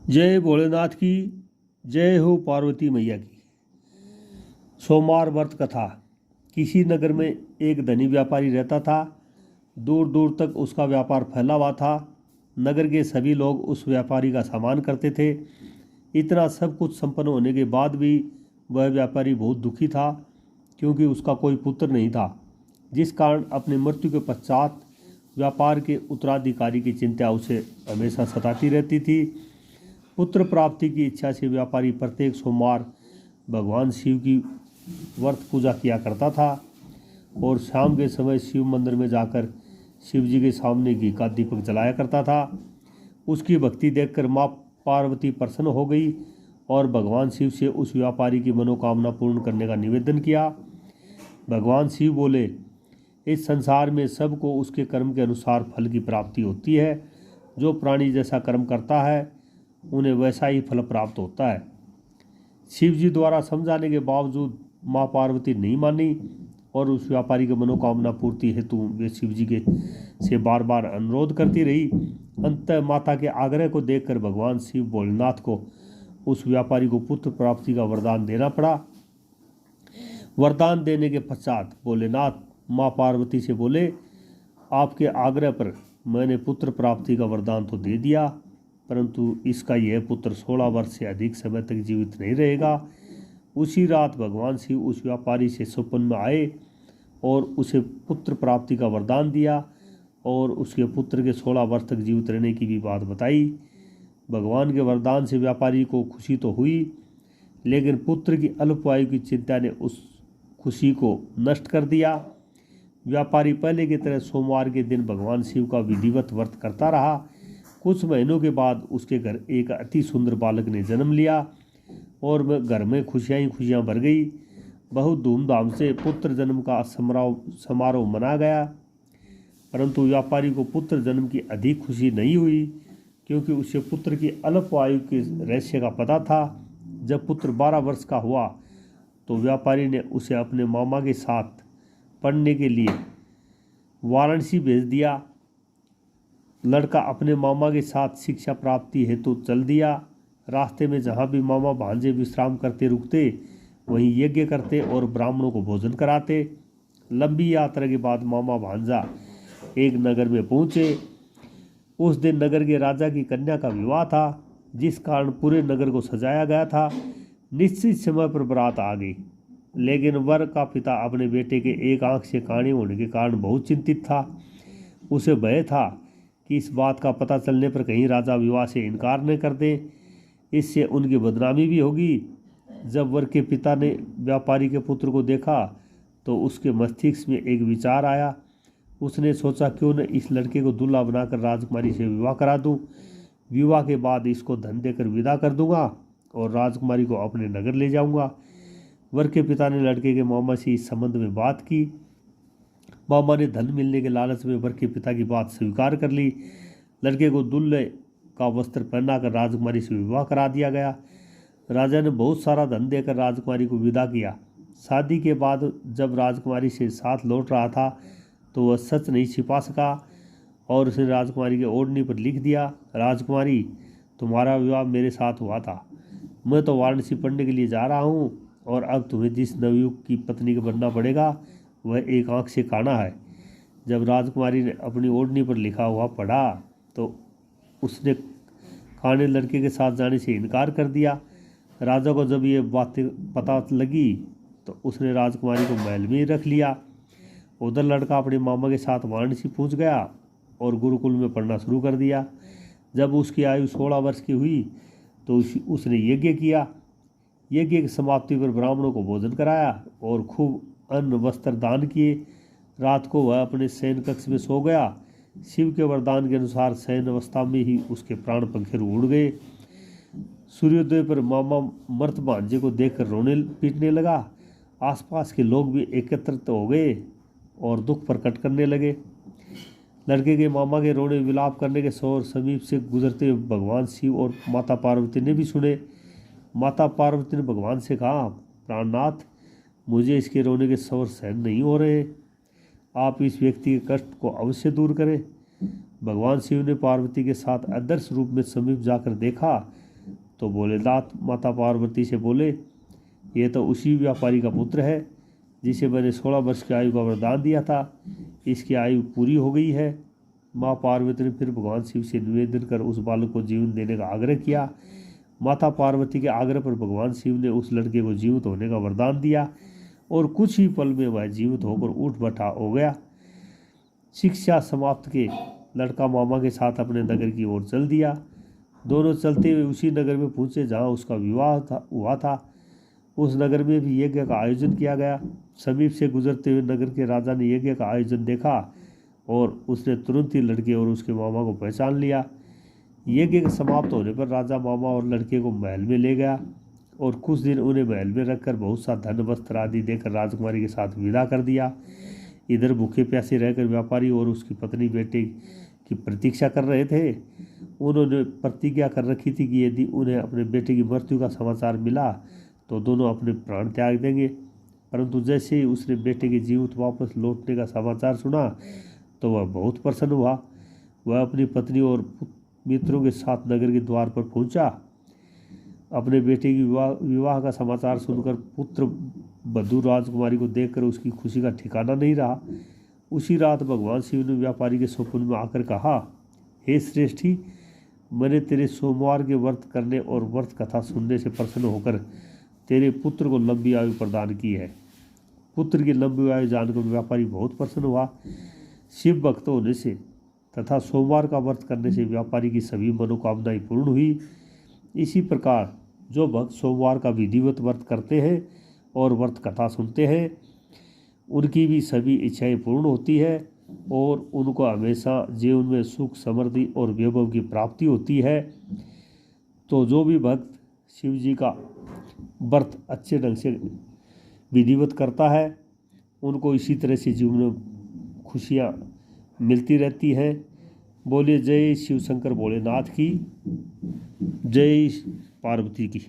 जय भोलेनाथ की। जय हो पार्वती मैया की। सोमवार व्रत कथा। किसी नगर में एक धनी व्यापारी रहता था। दूर दूर तक उसका व्यापार फैला हुआ था। नगर के सभी लोग उस व्यापारी का सम्मान करते थे। इतना सब कुछ संपन्न होने के बाद भी वह व्यापारी बहुत दुखी था, क्योंकि उसका कोई पुत्र नहीं था, जिस कारण अपनी मृत्यु के पश्चात व्यापार के उत्तराधिकारी की चिंता उसे हमेशा सताती रहती थी। पुत्र प्राप्ति की इच्छा से व्यापारी प्रत्येक सोमवार भगवान शिव की व्रत पूजा किया करता था और शाम के समय शिव मंदिर में जाकर शिव जी के सामने घी का दीपक जलाया करता था। उसकी भक्ति देखकर माँ पार्वती प्रसन्न हो गई और भगवान शिव से उस व्यापारी की मनोकामना पूर्ण करने का निवेदन किया। भगवान शिव बोले, इस संसार में सबको उसके कर्म के अनुसार फल की प्राप्ति होती है। जो प्राणी जैसा कर्म करता है उन्हें वैसा ही फल प्राप्त होता है। शिव जी द्वारा समझाने के बावजूद माँ पार्वती नहीं मानी और उस व्यापारी की मनोकामना पूर्ति हेतु वे शिव जी के से बार बार अनुरोध करती रही। अंततः माता के आग्रह को देखकर भगवान शिव भोलेनाथ को उस व्यापारी को पुत्र प्राप्ति का वरदान देना पड़ा। वरदान देने के पश्चात भोलेनाथ माँ पार्वती से बोले, आपके आग्रह पर मैंने पुत्र प्राप्ति का वरदान तो दे दिया, परंतु इसका यह पुत्र 16 वर्ष से अधिक समय तक जीवित नहीं रहेगा। उसी रात भगवान शिव उस व्यापारी से स्वप्न में आए और उसे पुत्र प्राप्ति का वरदान दिया और उसके पुत्र के 16 वर्ष तक जीवित रहने की भी बात बताई। भगवान के वरदान से व्यापारी को खुशी तो हुई, लेकिन पुत्र की अल्पायु की चिंता ने उस खुशी को नष्ट कर दिया। व्यापारी पहले की तरह सोमवार के दिन भगवान शिव का विधिवत व्रत करता रहा। कुछ महीनों के बाद उसके घर एक अति सुंदर बालक ने जन्म लिया और घर में खुशियाँ ही खुशियाँ भर गई। बहुत धूमधाम से पुत्र जन्म का समारोह मना गया, परंतु व्यापारी को पुत्र जन्म की अधिक खुशी नहीं हुई, क्योंकि उसे पुत्र की अल्प आयु के रहस्य का पता था। जब पुत्र 12 वर्ष का हुआ तो व्यापारी ने उसे अपने मामा के साथ पढ़ने के लिए वाराणसी भेज दिया। लड़का अपने मामा के साथ शिक्षा प्राप्ति हेतु चल दिया। रास्ते में जहाँ भी मामा भांजे विश्राम करते रुकते, वहीं यज्ञ करते और ब्राह्मणों को भोजन कराते। लंबी यात्रा के बाद मामा भांजा एक नगर में पहुँचे। उस दिन नगर के राजा की कन्या का विवाह था, जिस कारण पूरे नगर को सजाया गया था। निश्चित समय पर बारात आ गई, लेकिन वर का पिता अपने बेटे के एक आंख से काणे होने के कारण बहुत चिंतित था। उसे भय था कि इस बात का पता चलने पर कहीं राजा विवाह से इनकार न कर दे, इससे उनकी बदनामी भी होगी। जब वर के पिता ने व्यापारी के पुत्र को देखा तो उसके मस्तिष्क में एक विचार आया। उसने सोचा, क्यों न इस लड़के को दूल्हा बनाकर राजकुमारी से विवाह करा दूं। विवाह के बाद इसको धन देकर विदा कर दूंगा और राजकुमारी को अपने नगर ले जाऊंगा। वर के पिता ने लड़के के मामा से इस संबंध में बात की। मामा ने धन मिलने के लालच में वर के पिता की बात स्वीकार कर ली। लड़के को दूल्हे का वस्त्र पहनाकर राजकुमारी से विवाह करा दिया गया। राजा ने बहुत सारा धन देकर राजकुमारी को विदा किया। शादी के बाद जब राजकुमारी से साथ लौट रहा था तो वह सच नहीं छिपा सका और उसने राजकुमारी के ओढ़नी पर लिख दिया, राजकुमारी, तुम्हारा विवाह मेरे साथ हुआ था। मैं तो वाराणसी पढ़ने के लिए जा रहा हूँ और अब तुम्हें जिस नवयुवक की पत्नी का बनना पड़ेगा वह एक आंख से काना है। जब राजकुमारी ने अपनी ओढ़नी पर लिखा हुआ पढ़ा तो उसने काने लड़के के साथ जाने से इनकार कर दिया। राजा को जब ये बातें पता लगी तो उसने राजकुमारी को महल में ही रख लिया। उधर लड़का अपने मामा के साथ वाराणसी पहुंच गया और गुरुकुल में पढ़ना शुरू कर दिया। जब उसकी आयु 16 वर्ष की हुई तो उसने यज्ञ किया। यज्ञ की समाप्ति पर ब्राह्मणों को भोजन कराया और खूब अन्न वस्त्र दान किए। रात को वह अपने शयन कक्ष में सो गया। शिव के वरदान के अनुसार शयन अवस्था में ही उसके प्राण पंखे उड़ गए। सूर्योदय पर मामा मर्त भांजे को देखकर रोने पीटने लगा। आसपास के लोग भी एकत्रित हो गए और दुख प्रकट करने लगे। लड़के के मामा के रोने विलाप करने के शोर समीप से गुजरते हुए भगवान शिव और माता पार्वती ने भी सुने। माता पार्वती ने भगवान से कहा, प्राणनाथ, मुझे इसके रोने के शोर सहन नहीं हो रहे, आप इस व्यक्ति के कष्ट को अवश्य दूर करें। भगवान शिव ने पार्वती के साथ आदर्श रूप में समीप जाकर देखा तो भोलेनाथ माता पार्वती से बोले, ये तो उसी व्यापारी का पुत्र है जिसे मैंने 16 वर्ष की आयु का वरदान दिया था। इसकी आयु पूरी हो गई है। माँ पार्वती ने फिर भगवान शिव से निवेदन कर उस बालक को जीवन देने का आग्रह किया। माता पार्वती के आग्रह पर भगवान शिव ने उस लड़के को जीवित होने का वरदान दिया और कुछ ही पल में वह जीवित होकर उठ बैठा हो गया। शिक्षा समाप्त के लड़का मामा के साथ अपने नगर की ओर चल दिया। दोनों चलते हुए उसी नगर में पहुंचे जहां उसका विवाह हुआ था। उस नगर में भी यज्ञ का आयोजन किया गया। समीप से गुजरते हुए नगर के राजा ने यज्ञ का आयोजन देखा और उसने तुरंत ही लड़के और उसके मामा को पहचान लिया। यज्ञ के समाप्त होने पर राजा मामा और लड़के को महल में ले गया और कुछ दिन उन्हें महल में रखकर बहुत सा धन वस्त्र आदि देकर राजकुमारी के साथ विदा कर दिया। इधर भूखे प्यासे रहकर व्यापारी और उसकी पत्नी बेटे की प्रतीक्षा कर रहे थे। उन्होंने प्रतिज्ञा कर रखी थी कि यदि उन्हें अपने बेटे की मृत्यु का समाचार मिला तो दोनों अपने प्राण त्याग देंगे। परंतु जैसे ही उसने बेटे के जीवित वापस लौटने का समाचार सुना तो वह बहुत प्रसन्न हुआ। वह अपनी पत्नी और मित्रों के साथ नगर के द्वार पर पहुंचा। अपने बेटे की विवाह का समाचार सुनकर पुत्र बधू राजकुमारी को देखकर उसकी खुशी का ठिकाना नहीं रहा। उसी रात भगवान शिव ने व्यापारी के स्वप्न में आकर कहा, हे श्रेष्ठी, मैंने तेरे सोमवार के व्रत करने और व्रत कथा सुनने से प्रसन्न होकर तेरे पुत्र को लंबी आयु प्रदान की है। पुत्र की लंबी आयु जानकर व्यापारी बहुत प्रसन्न हुआ। शिव भक्त होने से तथा सोमवार का व्रत करने से व्यापारी की सभी मनोकामनाएं पूर्ण हुई। इसी प्रकार जो भक्त सोमवार का विधिवत व्रत करते हैं और व्रत कथा सुनते हैं उनकी भी सभी इच्छाएं पूर्ण होती है और उनको हमेशा जीवन में सुख समृद्धि और वैभव की प्राप्ति होती है। तो जो भी भक्त शिव जी का व्रत अच्छे ढंग से विधिवत करता है उनको इसी तरह से जीवन में खुशियाँ मिलती रहती हैं। बोलिए जय शिव शंकर भोलेनाथ की, जय पार्वती की।